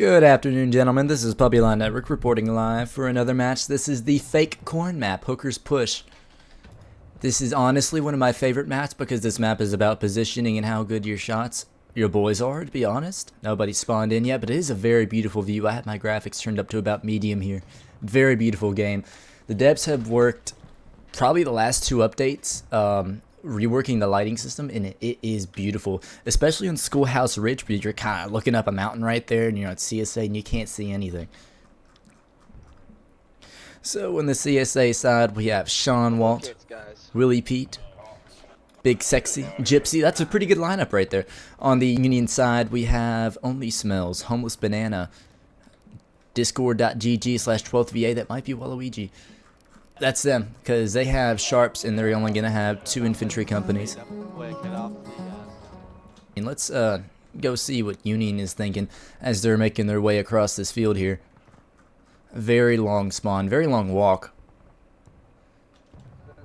Good afternoon, gentlemen. This is Puppy Line Network reporting live for another match. This is the fake corn map, Hooker's Push. This is honestly one of my favorite maps because this map is about positioning and how good your boys are, to be honest. Nobody's spawned in yet, but it is a very beautiful view. I had my graphics turned up to about medium here. Very beautiful game. The devs have worked probably the last two updates, reworking the lighting system, and it is beautiful, especially on Schoolhouse Ridge, where you're kind of looking up a mountain right there and you're on CSA and you can't see anything. So on the CSA side, we have Seanwalk, WIllyPete, Bigsexy, Gypsy. That's a pretty good lineup right there. On the Union side, we have OnlySmellz, HomelessBanana, Discord.gg/12thVA. That might be Waluigi. That's them, because they have Sharps and they're only going to have 2 infantry companies. And let's go see what Union is thinking as they're making their way across this field here. Very long spawn, very long walk.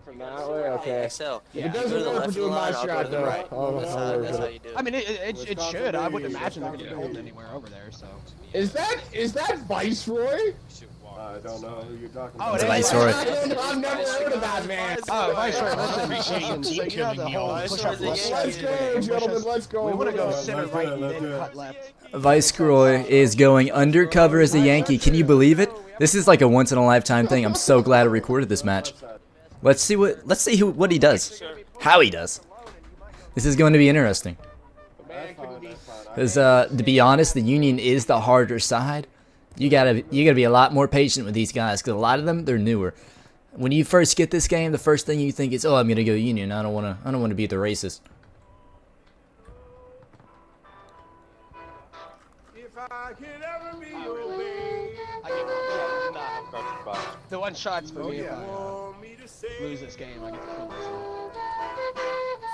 From that way, okay. XL. If it doesn't work, we're doing my shot though. Right. That's how you do it. I mean, it should. I wouldn't imagine they're gonna build anywhere over there. So. Is that Viceroy? I don't know who you're talking Oh, about. it is Viceroy. I've never heard of that man. Oh, Viceroy, Appreciate listen. you You know the whole push up left. Let's go, gentlemen. Let's go. We want to go Let's center do right it, and let's do then it. cut left. Viceroy is going undercover as a Yankee. Can you believe it? This is like a once in a lifetime thing. I'm so glad I recorded this match. Let's see what he does. How he does. This is going to be interesting. Because to be honest, the Union is the harder side. You gotta be a lot more patient with these guys, because a lot of them, they're newer. When you first get this game, the first thing you think is, oh, I'm gonna go Union. I don't wanna be the racist. If I could ever be your The one shot's for me. If I want me to say, lose this game, I get to kill myself.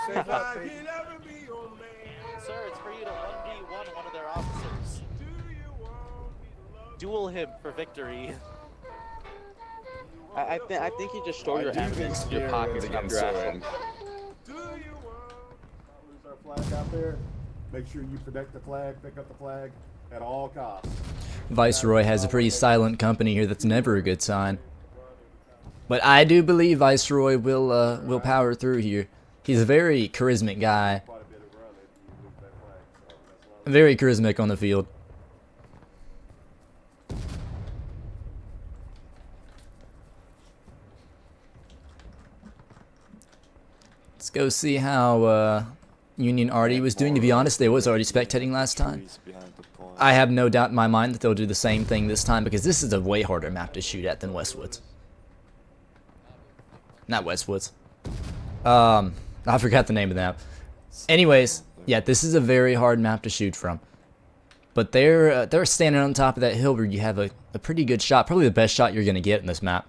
say if I could ever be your man. Sir, it's for you to 1v1 one of their officers. Do you want me to love Duel him for victory. I think you just store your evidence in your pocket after asking. Do you want lose our flag out there? Make sure you protect the flag, pick up the flag at all costs. Viceroy has a pretty silent company here. That's never a good sign. But I do believe Viceroy will power through here. He's a very charismatic guy. Quite a bit of run if you lose that flag. So that's a lot. Very charismatic on the field. Let's go see how Union Arty was doing. To be honest, they was already spectating last time. I have no doubt in my mind that they'll do the same thing this time, because this is a way harder map to shoot at than Westwoods. Not Westwoods. I forgot the name of the map. Anyways, yeah, this is a very hard map to shoot from. But they're standing on top of that hill where you have a pretty good shot, probably the best shot you're gonna get in this map.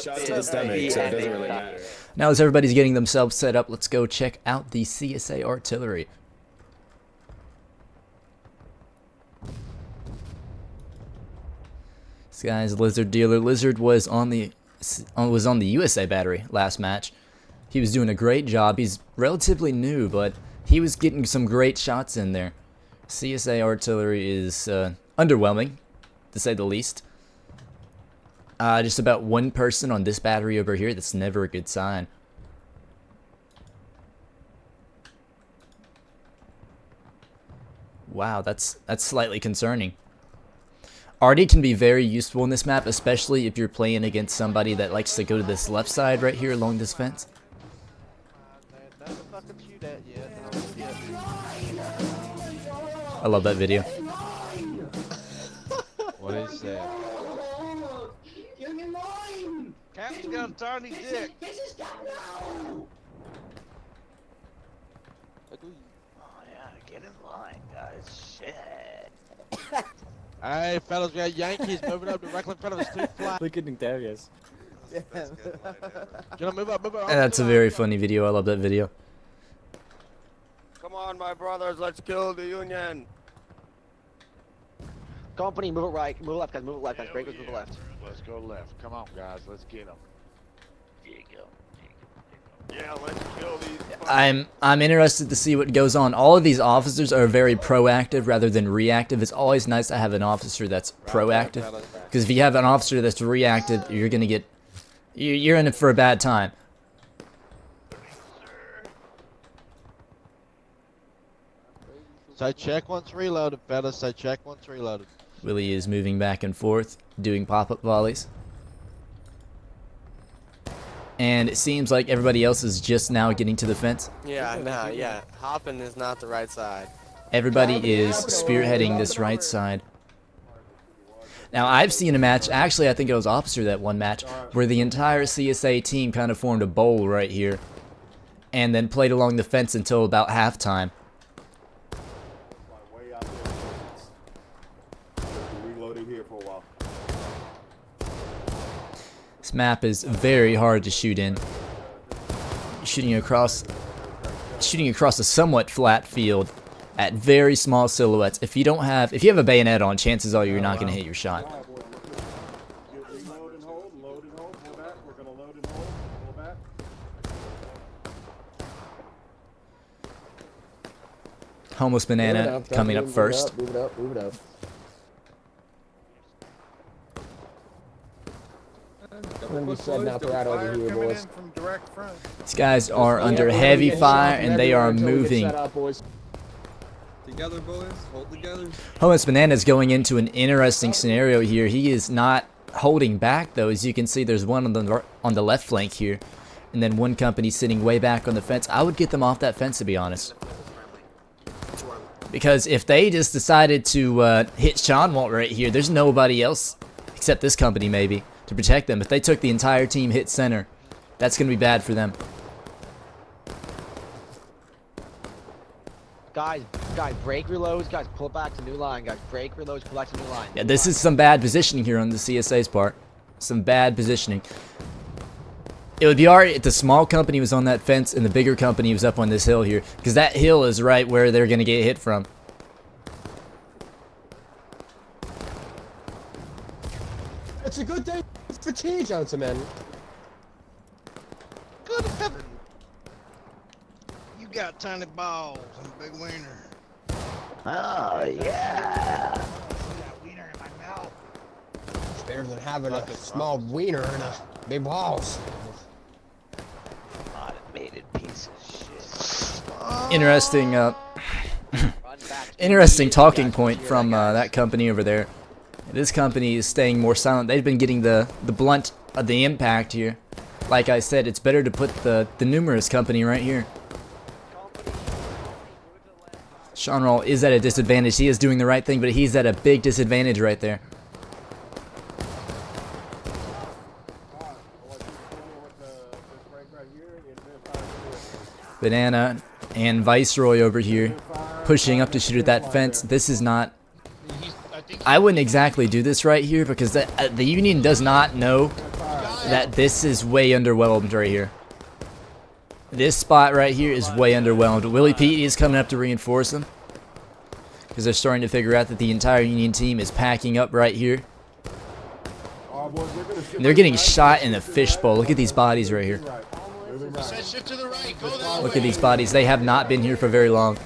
Shots to the stomach, so it doesn't really matter. Now as everybody's getting themselves set up, let's go check out the CSA artillery. This guy's LizardDealer. Lizard was on the USA battery last match. He was doing a great job. He's relatively new, but he was getting some great shots in there. CSA artillery is underwhelming, to say the least. Just about one person on this battery over here. That's never a good sign. Wow, that's slightly concerning. Arty can be very useful in this map, especially if you're playing against somebody that likes to go to this left side right here along this fence. I love that video. What is that? Captain's got a tiny dick. Oh yeah, get in line, guys. Shit. Hey, fellas, we got Yankees moving up directly in front of us. 2 flat. Look at Darius. Move up. And that's a very funny video. I love that video. Come on, my brothers, let's kill the Union. Company, move it right. Move it left, guys. Move it left, guys. Break with move it left. Let's go left. Come on, guys. Let's get them. There you go. Yeah, let's kill these. I'm interested to see what goes on. All of these officers are very proactive rather than reactive. It's always nice to have an officer that's proactive, because if you have an officer that's reactive, you're gonna get you're in it for a bad time. Side check once reloaded, fellas. Side check once reloaded. Willie is moving back and forth, doing pop-up volleys. And it seems like everybody else is just now getting to the fence. Yeah, nah, yeah. Hopping is not the right side. Everybody is spearheading this right side. Now, I've seen a match, actually I think it was Officer that one match, where the entire CSA team kind of formed a bowl right here, and then played along the fence until about halftime. Way out there. Reloading here for a while. This map is very hard to shoot in. Shooting across a somewhat flat field at very small silhouettes. If you have a bayonet on, chances are you're not going to hit your shot. Load and hold, pull back. We're gonna load and hold, pull back. HomelessBanana coming up first. Move it up, move it up. We're gonna be setting up right over here, boys. These guys are under heavy fire and they are moving. Together, boys. Hold together. HomelessBanana is going into an interesting scenario here. He is not holding back though. As you can see, there's one on the left flank here, and then one company sitting way back on the fence. I would get them off that fence, to be honest, because if they just decided to hit Seanwalk right here, there's nobody else except this company maybe to protect them. If they took the entire team hit center, that's gonna be bad for them. Guys, break reloads. Guys, pull back to new line. Guys, break reloads, pull back to new line. Yeah, this is some bad positioning here on the CSA's part. Some bad positioning. It would be alright if the small company was on that fence and the bigger company was up on this hill here, because that hill is right where they're going to get hit from. It's a good day for tea, Johnson, man. Good heaven. You got tiny balls and a big wiener. Oh, yeah. Wiener in my mouth. It's better than having a small wiener and a big balls. Automated piece of shit. Interesting, interesting talking point from that company over there. This company is staying more silent. They've been getting the blunt of the impact here. Like I said, it's better to put the numerous company right here. Seanwalk is at a disadvantage. He is doing the right thing, but he's at a big disadvantage right there. Banana and Viceroy over here pushing up to shoot at that fence. This is not... I wouldn't exactly do this right here, because the Union does not know that this is way underwhelmed right here. This spot right here is way underwhelmed. WIllyPete is coming up to reinforce them, because they're starting to figure out that the entire Union team is packing up right here. And they're getting shot in the fishbowl. Look at these bodies right here. Look at these bodies. They have not been here for very long.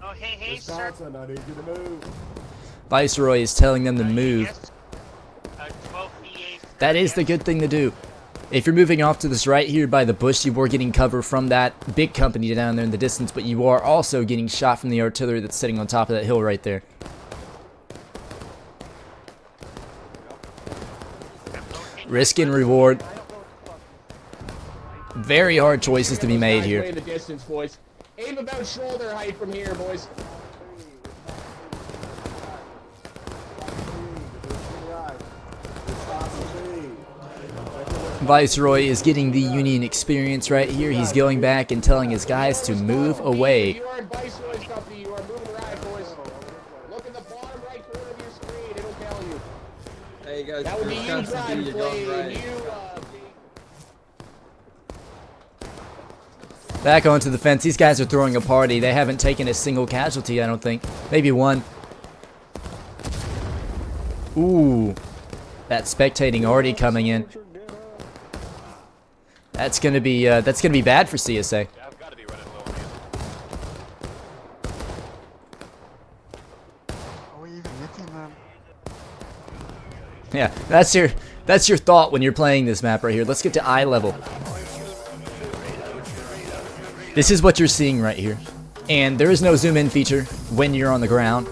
Oh, hey, sir. Viceroy is telling them to move. That is the good thing to do. If you're moving off to this right here by the bush, you are getting cover from that big company down there in the distance, but you are also getting shot from the artillery that's sitting on top of that hill right there. Risk and reward. Very hard choices to be made here. In the distance, boys. Aim about shoulder height from here, boys. Viceroy is getting the Union experience right here. He's going back and telling his guys to move away. You are in Viceroy's company. You are moving right, boys. Look in the bottom right corner of your screen. It'll tell you. Hey guys, That would be you, Brian, you're going and right. you, Back onto the fence. These guys are throwing a party. They haven't taken a single casualty, I don't think. Maybe one. Ooh. That spectating already coming in. That's gonna be bad for CSA. I've got to be running low on Are we even hitting them? Yeah, that's your thought when you're playing this map right here. Let's get to eye level. This is what you're seeing right here. And there is no zoom in feature when you're on the ground.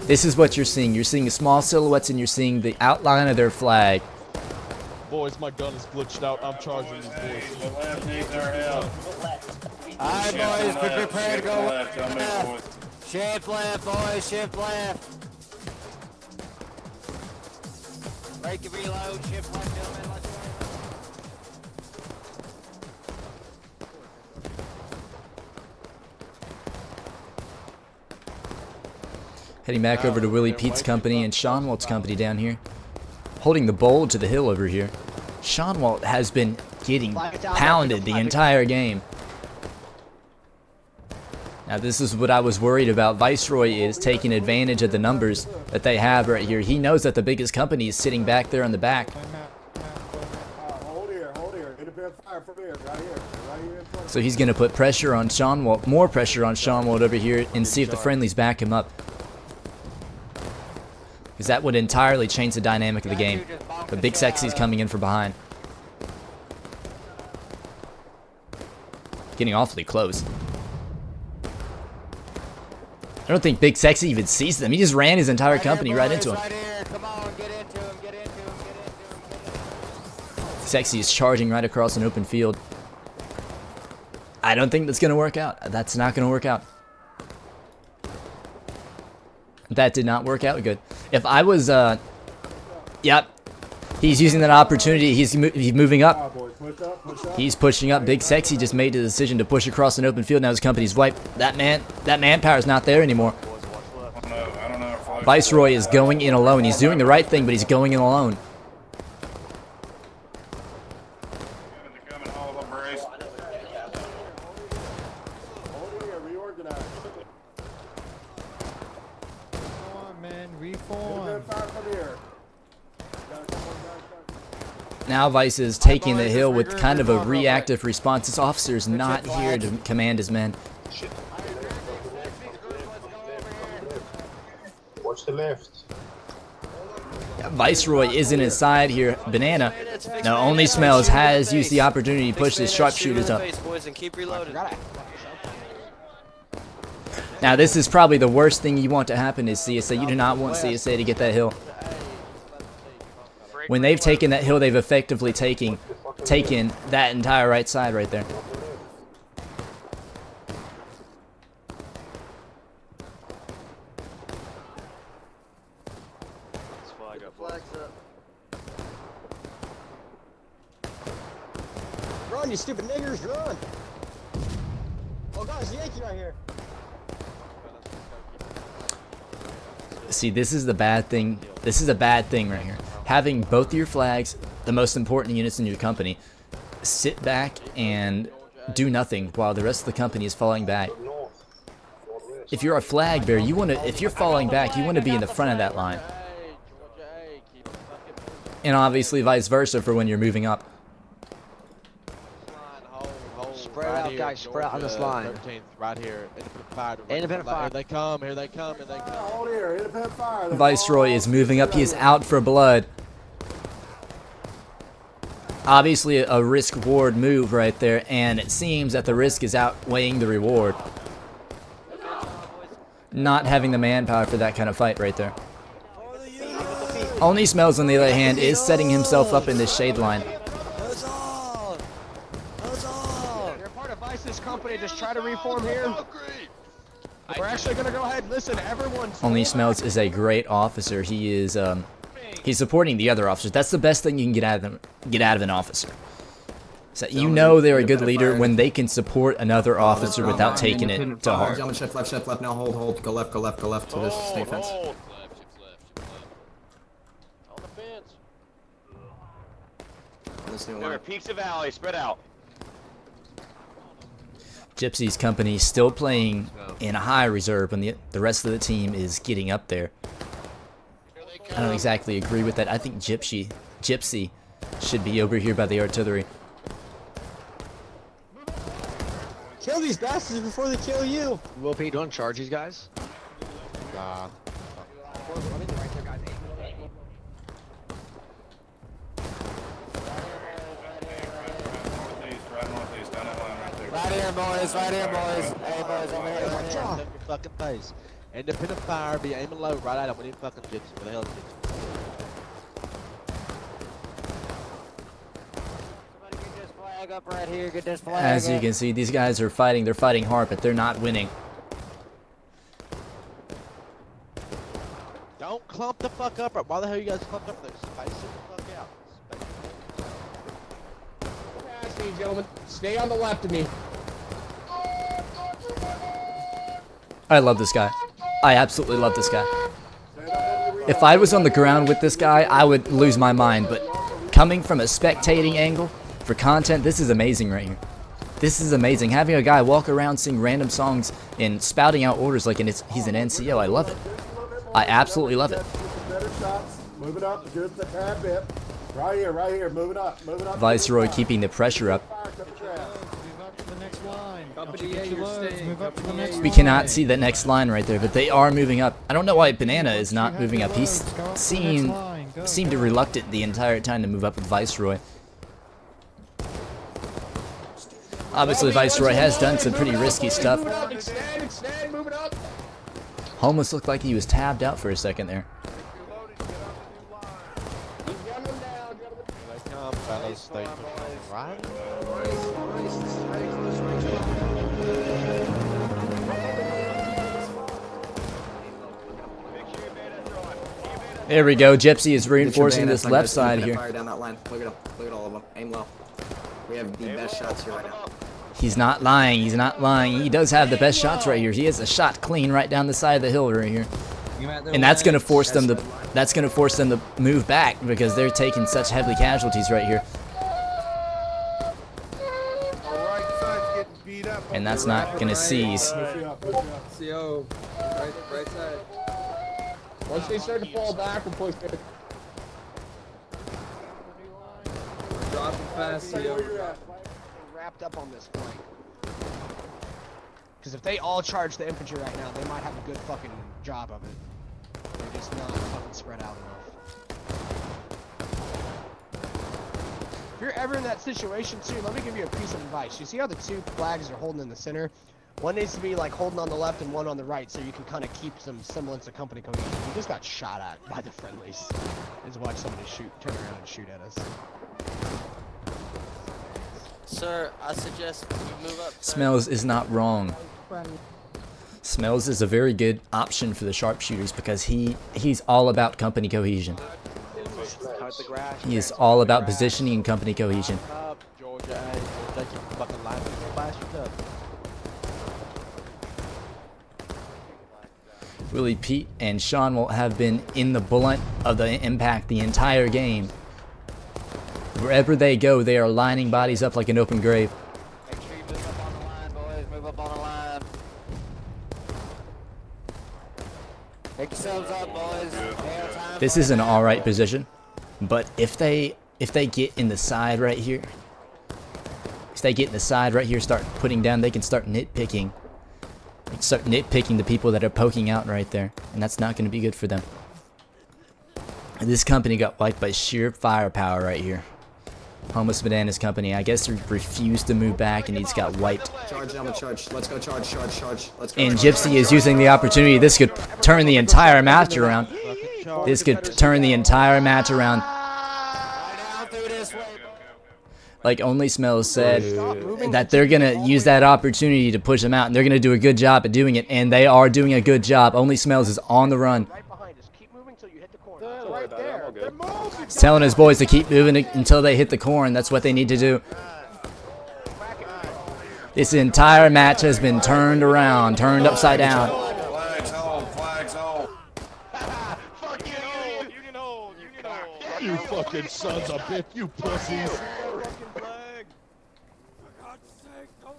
This is what you're seeing. You're seeing the small silhouettes and you're seeing the outline of their flag. Boys, my gun is glitched out. I'm charging these boys. The left needs our help. Alright, boys, be prepared to go left. Tell me, boys. Shift left, boys, shift left. Break the reload, shift left, gentlemen, let's go. Heading back over to WIllyPete's company and Seanwalk's company down here. Holding the bowl to the hill over here. Seanwalk has been getting pounded the entire game. Now this is what I was worried about. Viceroy is taking advantage of the numbers that they have right here. He knows that the biggest company is sitting back there on the back. Hold here. Independent fire from here. Right here in front. So he's going to put pressure on Seanwalk, more pressure on Seanwalk over here and see if the friendlies back him up. Because that would entirely change the dynamic of the game. But Bigsexy's coming in from behind. Getting awfully close. I don't think Bigsexy even sees them. He just ran his entire company right into him. Sexy is charging right across an open field. I don't think that's going to work out. That's not going to work out. That did not work out good. If I was, yep. He's using that opportunity. He's moving up. He's pushing up. Bigsexy just made the decision to push across an open field. Now his company's wiped. That manpower's not there anymore. Viceroy is going in alone. He's doing the right thing, but he's going in alone. Now Vice is taking the hill with kind of a reactive response. This officer is not here to command his men. Watch the left. Viceroy isn't inside here. Banana. Now OnlySmellz has used the opportunity to push his sharpshooters up. Now this is probably the worst thing you want to happen is CSA. You do not want CSA to get that hill. When they've taken that hill, they've effectively taken that entire right side right there. Run, you stupid niggers, run! Oh, guys, Yankee right here. See, this is the bad thing. This is a bad thing right here. Having both of your flags, the most important units in your company, sit back and do nothing while the rest of the company is falling back. If you're a flag bearer, you want to. If you're falling back, you want to be in the front of that line. And obviously, vice versa for when you're moving up. Spread out, guys. Spread out on this line. Right here. Independent fire. Here they come. Here they come. Here they come. Hold here. Independent fire. Viceroy is moving up. He is out for blood. Obviously a risk-reward move right there, and it seems that the risk is outweighing the reward. Not having the manpower for that kind of fight right there. OnlySmellz, on the other hand, is setting himself up in this shade line. They're part of Vice's company. Just try to reform here. We're actually gonna go ahead. Listen, everyone. OnlySmellz is a great officer. He is he's supporting the other officers. That's the best thing you can get out of them. Get out of an officer. So you know they're a good leader when they can support another officer without taking it to heart. Gentlemen, shift left, now hold, go left to this snake fence. On the fence. This new There are line. peaks of valley, spread out. Gypsy's company still playing in a high reserve when the rest of the team is getting up there. I don't exactly agree with that. I think Gypsy should be over here by the artillery. Kill these bastards before they kill you. WIllyPete, don't charge these guys. Nah. Right here, boys. Right here, boys. Hey, boys, over here. Over here. Your fucking face. Independent fire, be aiming low right at him. What are you fucking Gypsy? Where the hell is Gypsy? Somebody get this flag up right here. Get this flag As you up. can see, these guys are fighting. They're fighting hard, but they're not winning. Don't clump the fuck up. Why the hell you guys clumped up there? Spice it the fuck out. Pass me, gentlemen. Stay on the left of me. I love this guy. I absolutely love this guy. If I was on the ground with this guy, I would lose my mind, but coming from a spectating angle for content, this is amazing right here. This is amazing. Having a guy walk around, sing random songs, and spouting out orders like he's an NCO, I love it. I absolutely love it. Better shots. Move it up just a tad bit. Right here. Move it up. Viceroy keeping the pressure up. We cannot see the next line right there, but they are moving up. I don't know why Banana is not moving up. He's seemed reluctant the entire time to move up with Viceroy. Obviously, Viceroy has done some pretty risky stuff. Extend, move it up. Homeless looked like he was tabbed out for a second there. They come, fellas. They right? There we go. Gypsy is reinforcing this left side here. Fire down that line. Look at them. Look at all of them. Aim low. We have the best shots here right now. He's not lying. He's not lying. He does have the best shots right here. He has a shot clean right down the side of the hill right here. And that's going to force them to move back because they're taking such heavy casualties right here. And that's not going to seize. CO, right side. Once they start to fall back, we'll push it. Dropping fast, CO. Wrapped up on this flank. Because if they all charge the infantry right now, they might have a good fucking job of it. They're just not fucking spread out enough. If you're ever in that situation too, let me give you a piece of advice. You see how the two flags are holding in the center? One needs to be like holding on the left and one on the right so you can kind of keep some semblance of company cohesion. We just got shot at by the friendlies. Just watch somebody turn around and shoot at us. Sir, I suggest you move up. Smellz is not wrong. Smellz is a very good option for the Sharpshooters because he's all about company cohesion. He is all about positioning and company cohesion. WIllyPete and Seanwalk have been in the blunt of the impact the entire game. Wherever they go, they are lining bodies up like an open grave. Make sure you move up on the line, boys. Move up on the line. Pick yourselves up, boys. This is an alright position, but if they get in the side right here, start putting down, they can start nitpicking. They can start nitpicking the people that are poking out right there, and that's not going to be good for them. And this company got wiped by sheer firepower right here. HomelessBanana's company, I guess, refused to move back, and he's got wiped. Charge, I'm a charge. Let's go charge. Let's go. And Gypsy is using the opportunity. This could turn the entire match around. This could turn the entire match around. Like OnlySmellz said, that they're going to use that opportunity to push them out, and they're going to do a good job at doing it, and they are doing a good job. OnlySmellz is on the run. He's telling his boys to keep moving until they hit the corn. That's what they need to do. This entire match has been turned around, turned upside down. Flags on. Fuck you, Union hold. You fucking sons of bitch, you pussies.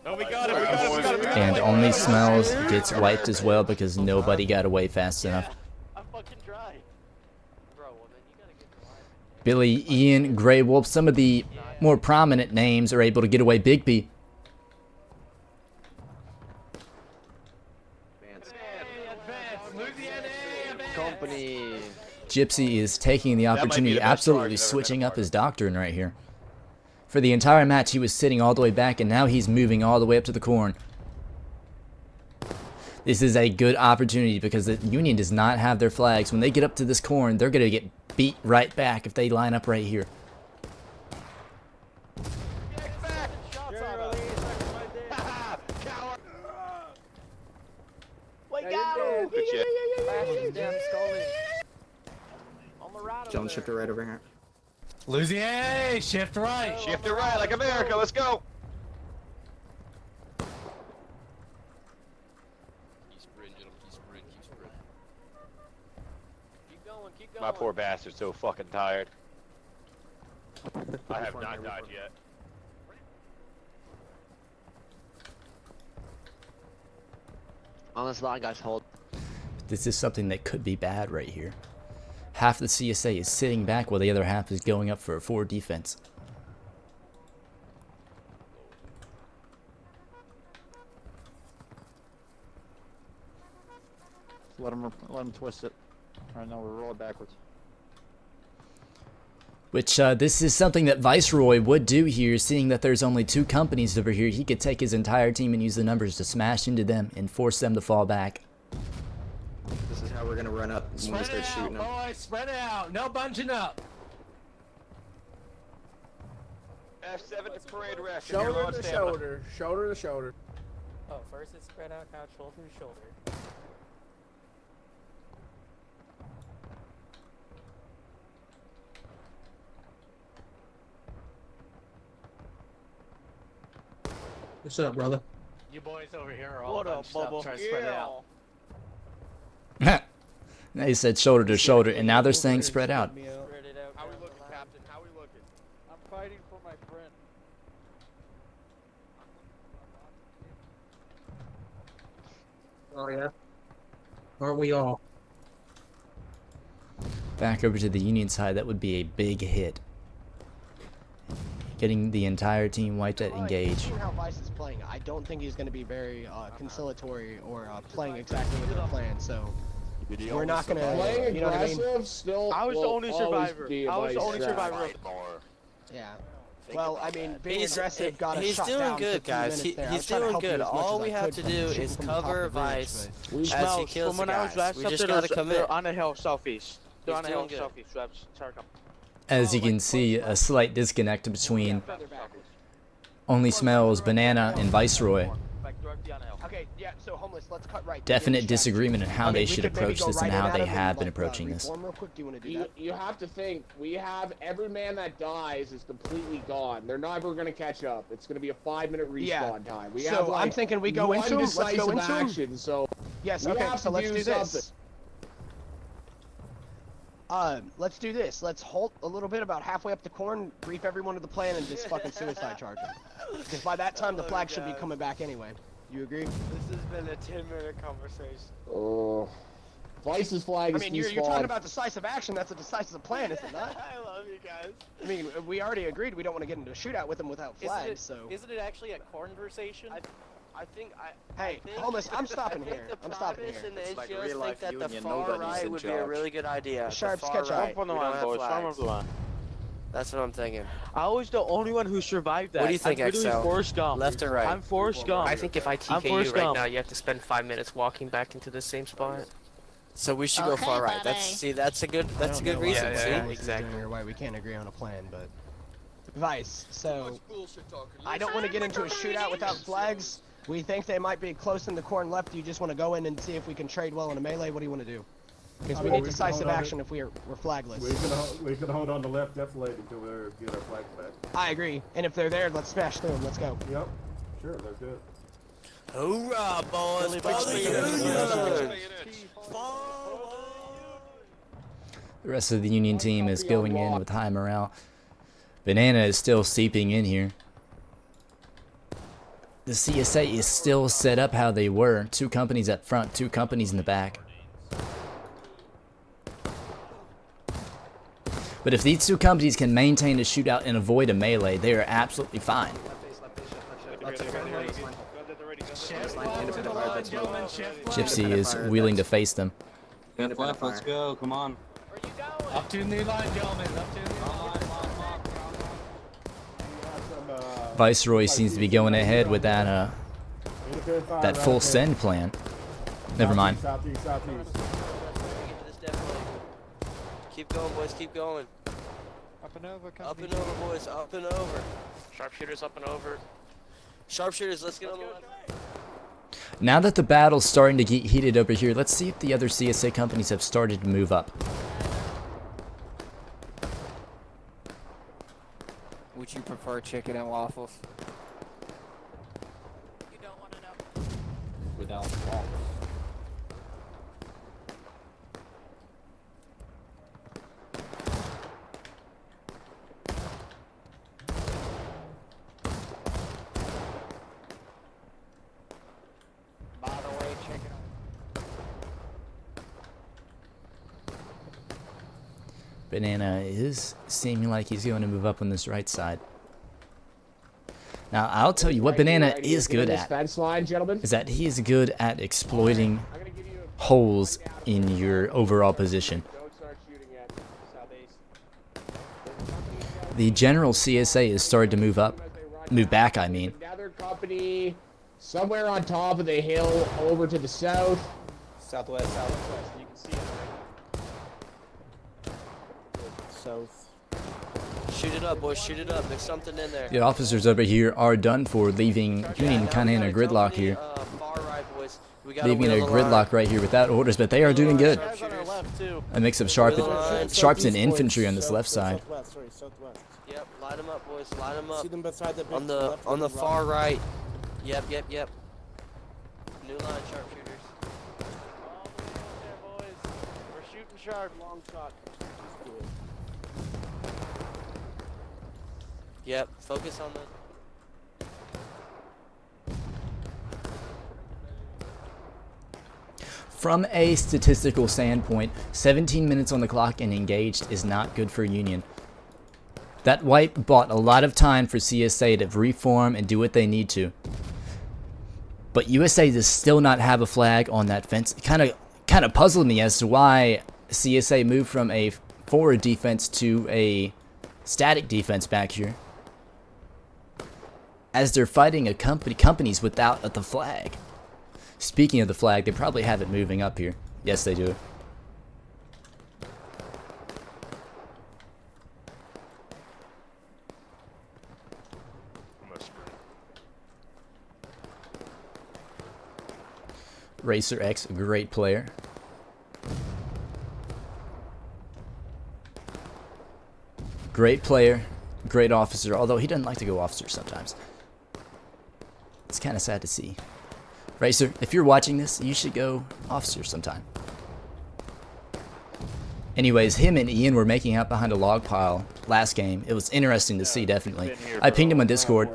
No, we got it. We got it. And OnlySmellz gets wiped as well because nobody got away fast enough. I'm fucking dry. Billy, Ian, Grey Wolf, some of the more prominent names are able to get away. Big B. Company. Gypsy is taking the opportunity, absolutely switching up his doctrine right here. For the entire match, he was sitting all the way back, and now he's moving all the way up to the corn. This is a good opportunity because the Union does not have their flags. When they get up to this corn, they're going to get beat right back if they line up right here. John, shift it right over here. Louisiana, shift right. Shift it right like America. Let's go. My poor bastard's so fucking tired. I have not died yet. On this line, guys, hold. This is something that could be bad right here. Half the CSA is sitting back while the other half is going up for a forward defense. Let him twist it. Alright, now we're rolling backwards. Which, this is something that Viceroy would do here, seeing that there's only 2 companies over here. He could take his entire team and use the numbers to smash into them and force them to fall back. This is how we're gonna run up when we start shooting them. Boys, spread it out. No bunching up. F7 to parade rest. Shoulder to shoulder. Shoulder to shoulder. Oh, first it's spread out, now it's shoulder to shoulder. What's up, brother? You boys over here are all bunched up. Try to spread it out. They said shoulder to shoulder, and now they're saying spread out. How we looking, Captain? How we looking? I'm fighting for my friend. Oh yeah. Aren't we all? Back over to the Union side, that would be a big hit. Getting the entire team wiped at engage. Seeing how Vice is playing, I don't think he's going to be very conciliatory or playing exactly with their plan. So we're not going to. Playing You know what I mean? aggressive still. I was the only survivor. I was the only survivor. Yeah. Well, I mean, being aggressive got us He's shot doing down good, for 3 guys. minutes there. I He's was trying to doing help you good. as much All as we I have could to from do shooting is from the top cover of the bridge, Vice but- as he kills From the when I was guys. last We up just there, gotta they're commit. on the hill southeast. They're He's on the hill doing good. southeast. Sorry, come. As you can see, a slight disconnect between OnlySmellz, Banana, and Viceroy. Like directly on the hill. Okay, yeah, so Homeless, let's cut right. Definite disagreement on how I mean, they we should could maybe approach go this and right in how at they him have and, been like, approaching this. reform real quick. Do you want to do that? You have to think, we have every man that dies is completely gone. They're never going to catch up. It's going to be a 5-minute respawn Yeah. time. We So have like I'm thinking we go into 'em. Let's go decisive into 'em. action. So Yes, we okay, have so to let's do something. this. Let's do this. Let's halt a little bit about halfway up the corn, brief everyone of the plan, and just fucking suicide charge them. Because by that time, the flag should be coming back anyway. You agree? This has been a 10-minute conversation. Oh, Vice's flag I is mean, you're talking about decisive action. That's a decisive plan, is it not? I love you guys. I mean, we already agreed we don't want to get into a shootout with them without flags, so... Isn't it actually a conversation? I think Hey, Homeless, I'm stopping here. I'm stopping here. And the It's like NGOs real think life that the union, far nobody's right in would be a charge. really good idea. Sharps, the far catch right, up. Jump on the we don't line, have boys. Jump flags. on the line. That's what I'm thinking. I was the only one who survived that. What do you think, I'm literally XL? Forrest Gump. Left or right? I'm Forrest Gump. I think if I I'm TK you Forrest right Gump. now, you have to spend 5 minutes walking back into the same spot. So we should go far right. That's a good reason. Yeah, see? yeah, exactly. Or why we can't agree on a plan, but Vice. So I don't want to get into a shootout without flags. We think they might be close in the corn left. You just want to go in and see if we can trade well in a melee. What do you want to do? Because we need decisive action if we're flagless. We can hold on the left defilade until we get our flag back. I agree. And if they're there, let's smash through them. Let's go. Yep. Sure, let's do it. Hoorah, boys! The rest of the Union team is going in with high morale. Banana is still seeping in here. The CSA is still set up how they were. 2 companies up front, 2 companies in the back. But if these 2 companies can maintain a Gypsy is willing to face them. Left, left, let's go. Come on. Up to the new line, gentlemen. Up to the new line. Viceroy seems to be going ahead with that that full send plan. Never mind. Southeast, southeast. Keep going, boys. Keep going. Up and over, Up and over, boys. Up and over. Sharpshooters up and over. Sharpshooters, let's get on the left. Now that the battle's starting to get heated over here, let's see if the other CSA companies have started to move up. Would you prefer chicken and waffles? You don't want to know. Without waffles. By the way, chicken. Banana is seeming like he's going to move up on this right side. Now, I'll tell you what Banana is good at. Fence line, gentlemen. Is that he is good at exploiting holes in your overall position. Don't start shooting at southeast. The general CSA has started to move up. Move back, I mean. Another company somewhere on top of the hill over to the south. Southwest, southwest. You can see it right. South. Shoot it up, boys. Shoot it up. There's something in there. The officers over here are done for, leaving Union kind of in a gridlock here. Far right, boys. We got Leaving in a gridlock right here without orders, but they are doing good. A mix of Sharps and Infantry on this left side. Yep, line them up, boys. Line them up. On the far right. Yep. New line, sharpshooters. There, boys. We're shooting sharp. Long shot. Yep, focus on the... From a statistical standpoint, 17 minutes on the clock and engaged is not good for Union. That wipe bought a lot of time for CSA to reform and do what they need to. But USA does still not have a flag on that fence. It kind of puzzled me as to why CSA moved from a forward defense to a static defense back here, as they're fighting companies without the flag. Speaking of the flag, they probably have it moving up here. Yes, they do. Racer X, great player. Great player, great officer, although he doesn't like to go officer sometimes. It's kind of sad to see. Racer, if you're watching this, you should go officer sometime. Anyways, him and Ian were making out behind a log pile last game. It was interesting to see, definitely. I pinged him on Discord,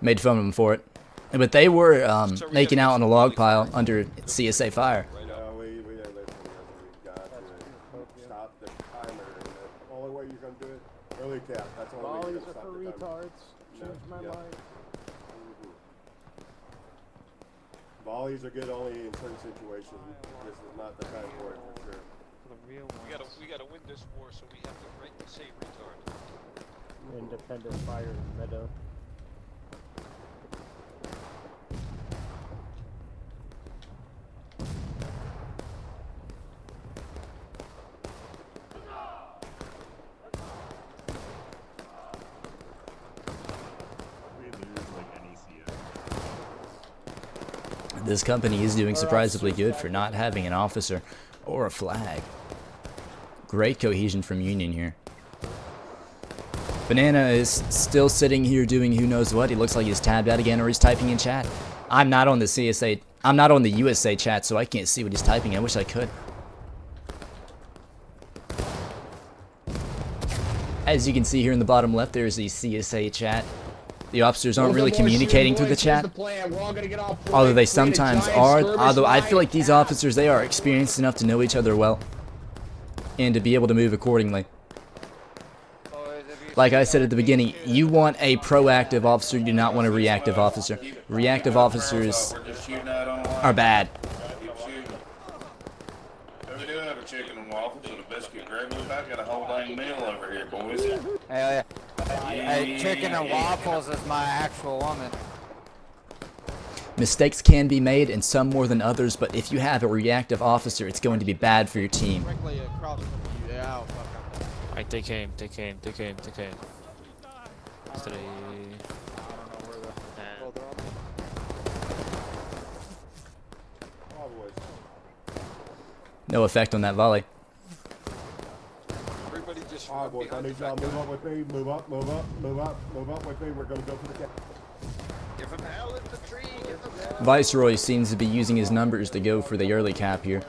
made fun of him for it. But they were making out on a log pile under CSA fire. We got to stop the timer. And the only way you're going to do it, early cap. That's the only way you're going to stop the timer. Change my mind. Volleys are good only in certain situations. This is not the time for it for sure. We gotta win this war, so we have the right to say retard. Independent fire meadow. This company is doing surprisingly good for not having an officer or a flag. Great cohesion from Union here. Banana is still sitting here doing who knows what. He looks like he's tabbed out again, or he's typing in chat. I'm not on the CSA. I'm not on the USA chat, so I can't see what he's typing. I wish I could. As you can see here in the bottom left, there's the CSA chat. The officers aren't really communicating through the chat, although they sometimes are. Although I feel like these officers, they are experienced enough to know each other well and to be able to move accordingly. Like I said at the beginning, you want a proactive officer, you do not want a reactive officer. Reactive officers are bad. We do have a chicken and waffles and a biscuit gravy. I got a whole dang meal over here, boys. Hell yeah. Hey, chicken and waffles is my actual woman. Mistakes can be made, and some more than others, but if you have a reactive officer, it's going to be bad for your team. Directly across from you. Yeah, Alright, they came. Three. No effect on that volley. Everybody just All right, boys, I need y'all move up with me. Move up with me. We're going to go for the cap. Give him hell in the tree. Give him hell. Viceroy seems to be using his numbers to go for the early cap here.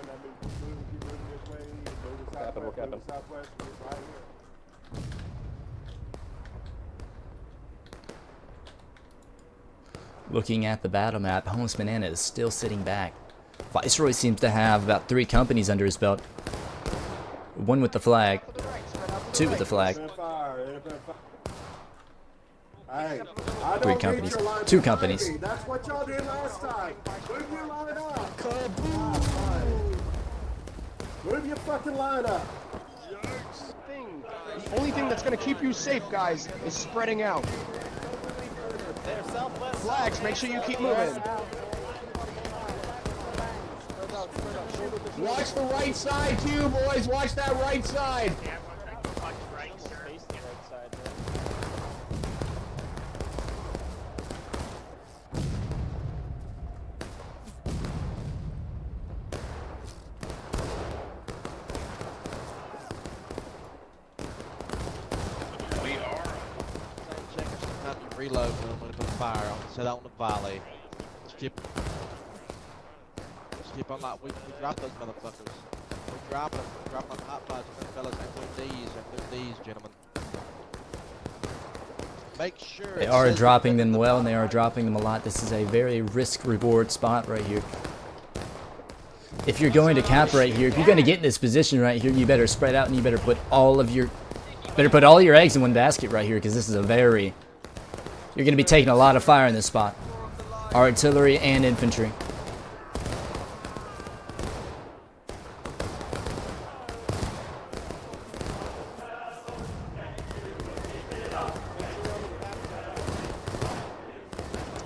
Looking at the battle map, HomelessBanana is still sitting back. Viceroy seems to have about 3 companies under his belt. 1 with the flag, 2 with the flag. Hey, 3 companies, 2 companies. That's what y'all did last time. Move your line up. Move your fucking line up. The only thing that's going to keep you safe, guys, is spreading out. Flags, make sure you keep moving. Watch the right side too, boys. Watch that right side. Reload when I'm going to put fire on. Set out on the volley. Skip on that. We drop those motherfuckers. We drop them. We drop them hot pods. Fellas, include these, gentlemen. Make sure. They are dropping them well, and they are dropping them a lot. This is a very risk-reward spot right here. If you're going to cap right here, if you're going to get in this position right here, you better spread out and you better put all your eggs in one basket right here, because this is a very... You're going to be taking a lot of fire in this spot. Artillery and infantry.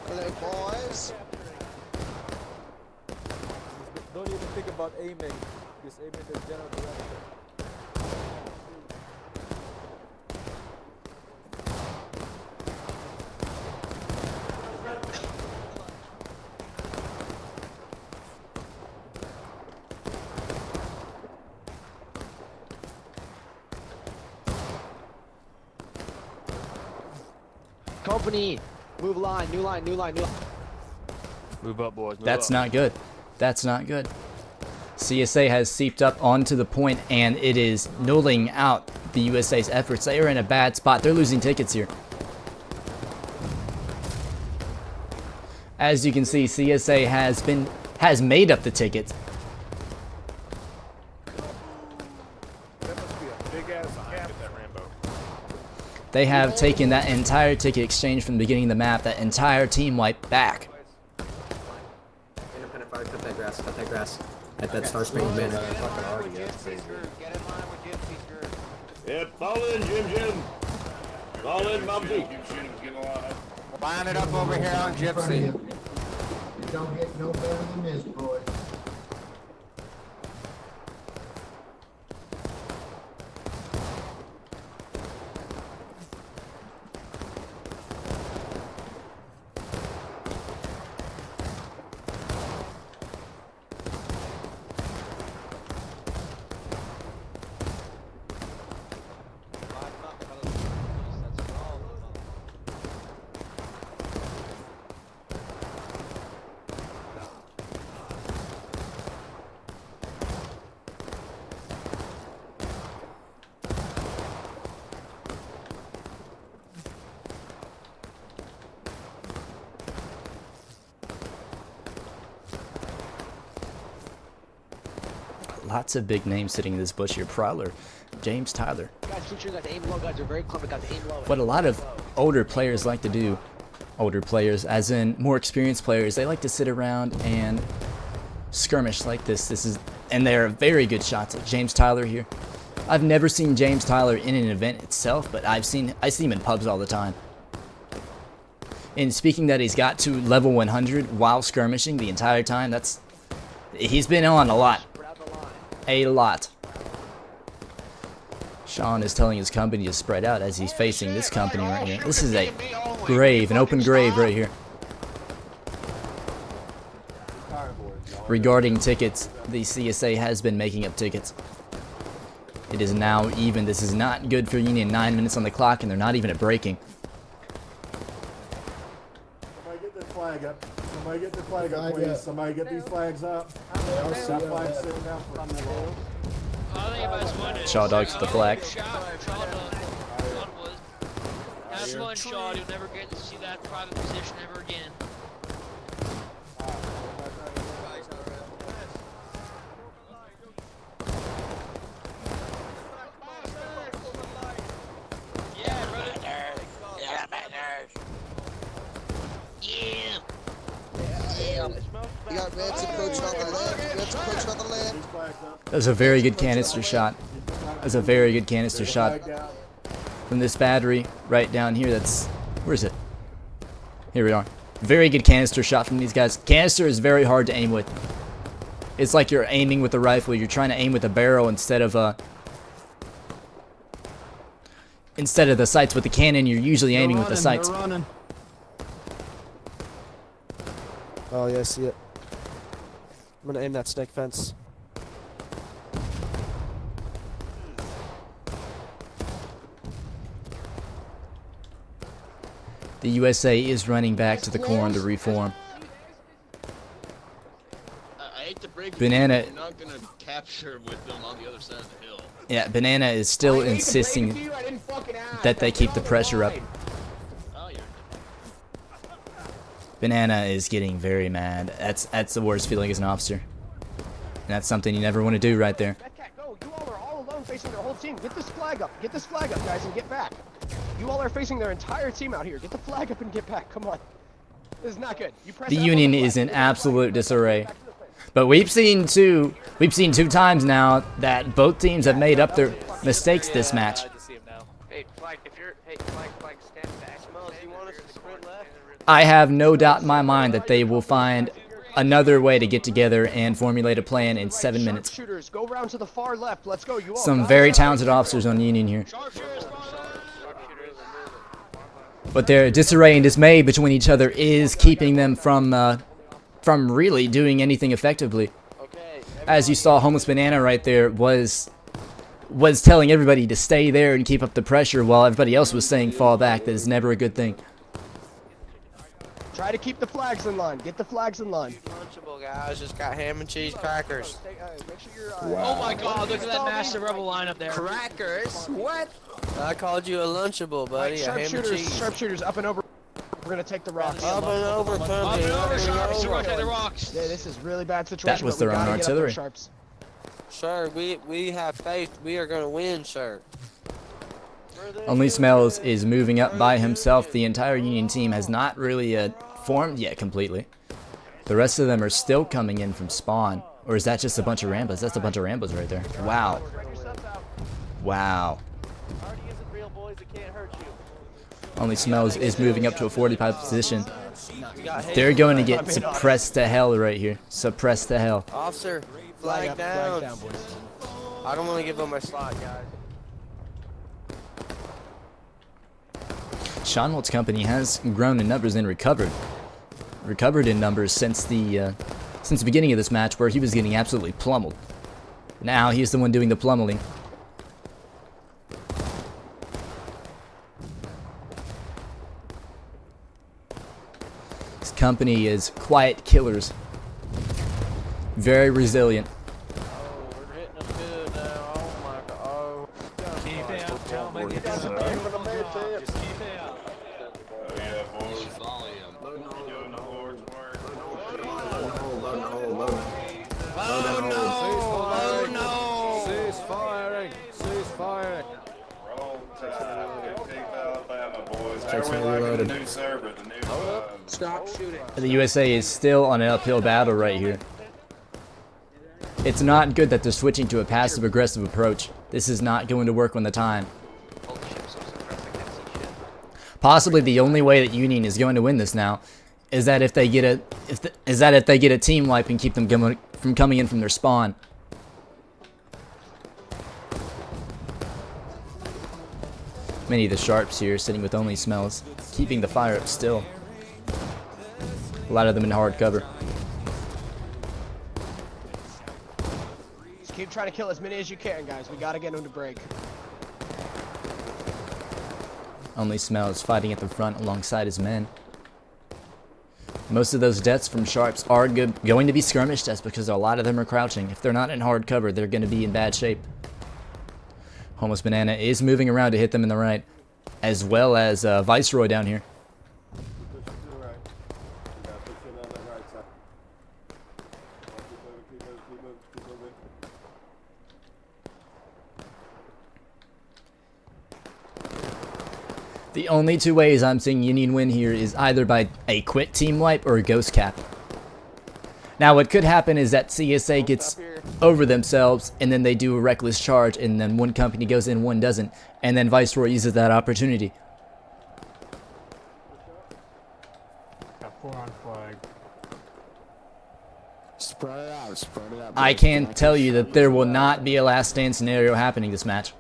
Hello, boys. Don't even think about aiming. Just aim in the general direction. Company, move line, new line. Move up, boys. That's not good. That's not good. CSA has seeped up onto the point, and it is nulling out the USA's efforts. They are in a bad spot. They're losing tickets here. As you can see, CSA has made up the tickets. They have taken that entire ticket exchange from the beginning of the map, that entire team wipe back. Independent fire, cut that grass. At that star spring banner. Yep, fall in, Jim. Fall in, Bumpy. Line it up over here on Gypsy. It don't get no better than this, boys. Lots of big names sitting in this bush here. Prowler, James Tyler, Guys, teach you guys to aim low. Guys are very clever. Guys, aim low. What a lot of older players like to do, older players, as in more experienced players, they like to sit around and skirmish like this. And they're very good shots. Like James Tyler here. I've never seen James Tyler in an event itself, but I see him in pubs all the time. And speaking that he's got to level 100 while skirmishing the entire time, he's been on a lot. A lot. Sean is telling his company to spread out as he's facing this company right here. This is a grave, an open grave right here. Regarding tickets, the CSA has been making up tickets. It is now even. This is not good for Union. 9 minutes on the clock, and they're not even at breaking. Somebody get the flag up. Somebody get the flag up, please. Somebody get these flags up. That flag's sitting down for too long. Shaw dogs with the flag. Have fun, Shaw. You'll never get to see that private position ever again. You got Reds approaching on the left. Reds approaching on the left. That was a very good canister shot. That was a very good canister shot from this battery right down here. Where is it? Here we are. Very good canister shot from these guys. Canister is very hard to aim with. It's like you're aiming with a rifle. You're trying to aim with a barrel instead of the sights. With the cannon, you're usually aiming with the sights. Oh yeah, I see it. I'm gonna aim that snake fence. The USA is running back to the corn to reform. I hate to break it, Banana. you're not gonna capture with them on the other side of the hill. Yeah, Banana is still insisting that they keep the pressure up. Banana is getting very mad. That's the worst feeling as an officer. And that's something you never want to do right there. Go. You all are all alone facing their whole team. Get this flag up. Get this flag up, guys, and get back. You all are facing their entire team out here. Get the flag up and get back. Come on. This is not good. You press The Union is in absolute disarray. But we've seen two times now that both teams have made up their mistakes this match. Hey, Flag, Flag, stand back. Smells, you want us to sprint left? I have no doubt in my mind that they will find another way to get together and formulate a plan in 7 minutes. Sharpshooters, go round to the far left. Let's go. You all Some very talented officers on Union here. But their disarray and dismay between each other is keeping them from really doing anything effectively. As you saw, HomelessBanana right there was telling everybody to stay there and keep up the pressure while everybody else was saying fall back. That is never a good thing. Try to keep the flags in line. Get the flags in line. Lunchable, guys. Just got ham and cheese crackers. Oh my God! Look at that massive rebel lineup there. Crackers? What? I called you a lunchable, buddy. A ham and cheese. Sharpshooters, up and over. We're gonna take the rocks. Up and over, pumpkin. Up and Sharps. We're over. gonna take the rocks. Yeah, this is really bad situation. That was but we their own gotta get up there, artillery. Sharps. Sir, we have faith. We are gonna win, sir. OnlySmellz is moving up by himself. The entire Union team has not really formed yet completely. The rest of them are still coming in from spawn. Or is that just a bunch of Rambos? That's a bunch of Rambos right there. Wow. Wow. OnlySmellz is moving up to a 45 position. They're going to get suppressed to hell right here. Suppressed to hell. Officer, flag down. I don't want to give up my slot, guys. Seanwalk's company has grown in numbers and recovered in numbers since the beginning of this match, where he was getting absolutely pummeled. Now he's the one doing the pummeling. His company is quiet killers, very resilient. The new server, the new, Stop shooting. The USA is still on an uphill battle right here. It's not good that they're switching to a passive-aggressive approach. This is not going to work on the time. Possibly the only way that Union is going to win this now is that if they get a team wipe and keep them from coming in from their spawn. Many of the sharps here sitting with OnlySmellz, keeping the fire up still. A lot of them in hard cover. Just keep trying to kill as many as you can, guys. We gotta get them to break. OnlySmellz fighting at the front alongside his men. Most of those deaths from sharps are going to be skirmish deaths because a lot of them are crouching. If they're not in hard cover, they're going to be in bad shape. HomelessBanana is moving around to hit them in the right, as well as Viceroy down here. The only two ways I'm seeing Union win here is either by a quick team wipe or a ghost cap. Now what could happen is that CSA gets over themselves and then they do a reckless charge and then one company goes in, one doesn't, and then Viceroy uses that opportunity. Spread it out, spread it out. I can tell you that there will not be a last stand scenario happening this match.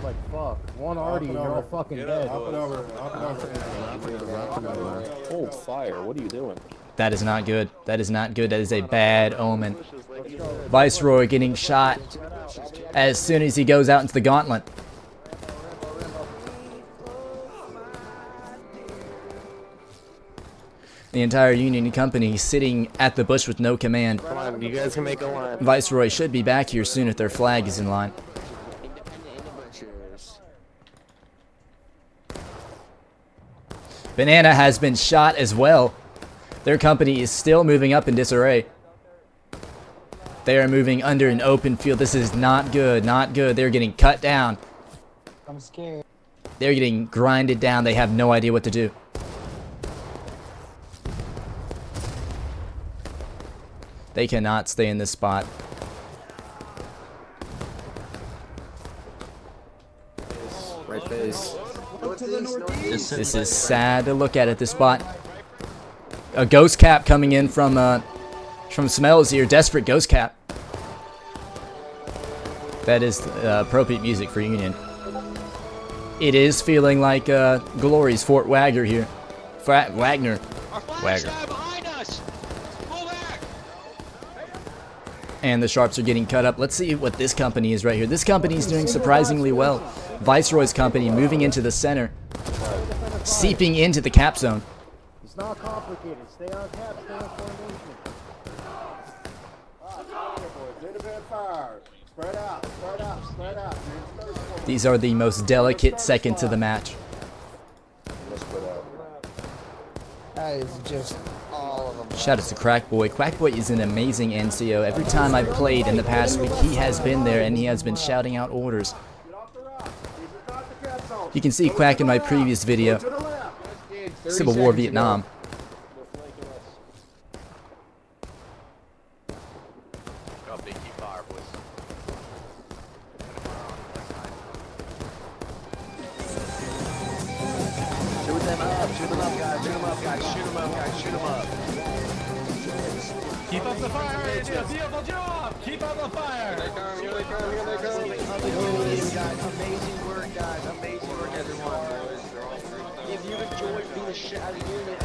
Like fuck. One already, you're all fucking dead. Hold fire, what are you doing? That is not good. That is not good. That is a bad omen. Viceroy getting shot as soon as he goes out into the gauntlet. The entire Union company sitting at the bush with no command. Come on, you guys can make a line. Viceroy should be back here soon if their flag is in line. Banana has been shot as well. Their company is still moving up in disarray. They are moving under an open field. This is not good, not good. They're getting cut down. I'm scared. They're getting grinded down. They have no idea what to do. They cannot stay in this spot. Right face. This is sad to look at this spot. A ghost cap coming in from Smells here. Desperate ghost cap. That is pro-peep music for Union. It is feeling like Glory's Fort Wagner here. Wagner. And the sharps are getting cut up. Let's see what this company is right here. This company is doing surprisingly well. Viceroy's company moving into the center, seeping into the cap zone. It's not complicated. Stay on cap, stay on formation. These are the most delicate seconds of the match. That is just all of them. Shout out to Crackboy. Crackboy is an amazing NCO. Every time I've played in the past week, he has been there and he has been shouting out orders. You can see Quack in my previous video, Civil War Vietnam. Keep up the fire! You did a beautiful job! Keep up the fire! Here they come, here they come, here they come. Amazing work, guys. Amazing work, everyone. If you enjoyed being a shit out of unit,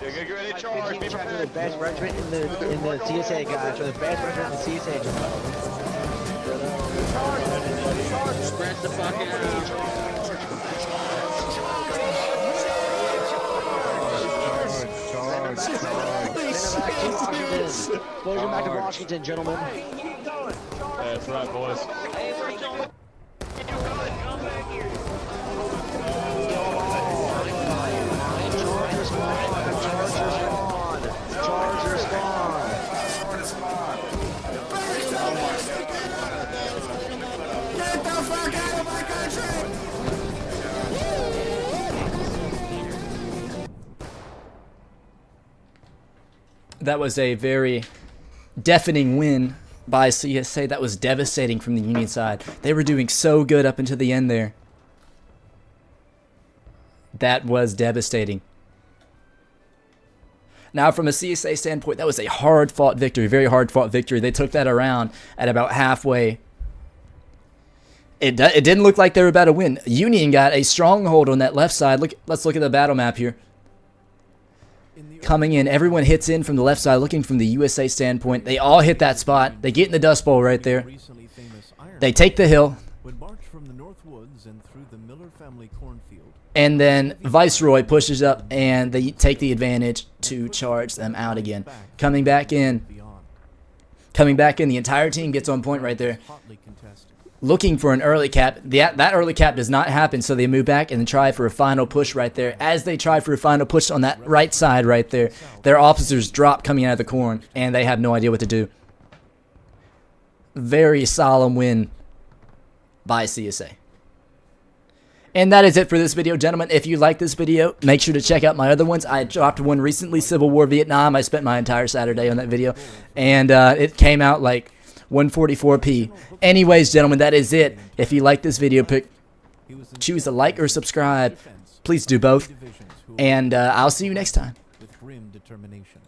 Get ready to charge. Be prepared. the best regiment in the CSA, guys. We're the best regiment in the CSA. Spread the fuck out. Welcome back to Washington, gentlemen. That's right, boys. Charger spawn. Get the fuck out of my car! That was a very deafening win by CSA. That was devastating from the Union side. They were doing so good up until the end there. That was devastating. Now, from a CSA standpoint, that was a hard-fought victory, very hard-fought victory. They took that around at about halfway. It didn't look like they were about to win. Union got a stronghold on that left side. Let's look at the battle map here. Coming in, everyone hits in from the left side, looking from the USA standpoint. They all hit that spot. They get in the Dust Bowl right there. They take the hill. And then Viceroy pushes up, and they take the advantage to charge them out again. Coming back in, the entire team gets on point right there. Looking for an early cap. That early cap does not happen, so they move back and then try for a final push right there. As they try for a final push on that right side right there, their officers drop coming out of the corn, and they have no idea what to do. Very solemn win by CSA. And that is it for this video, gentlemen. If you like this video, make sure to check out my other ones. I dropped one recently, Civil War Vietnam. I spent my entire Saturday on that video, and it came out like 144p. Anyways, gentlemen, that is it. If you like this video, choose a like or subscribe. Please do both. And I'll see you next time. With grim determination.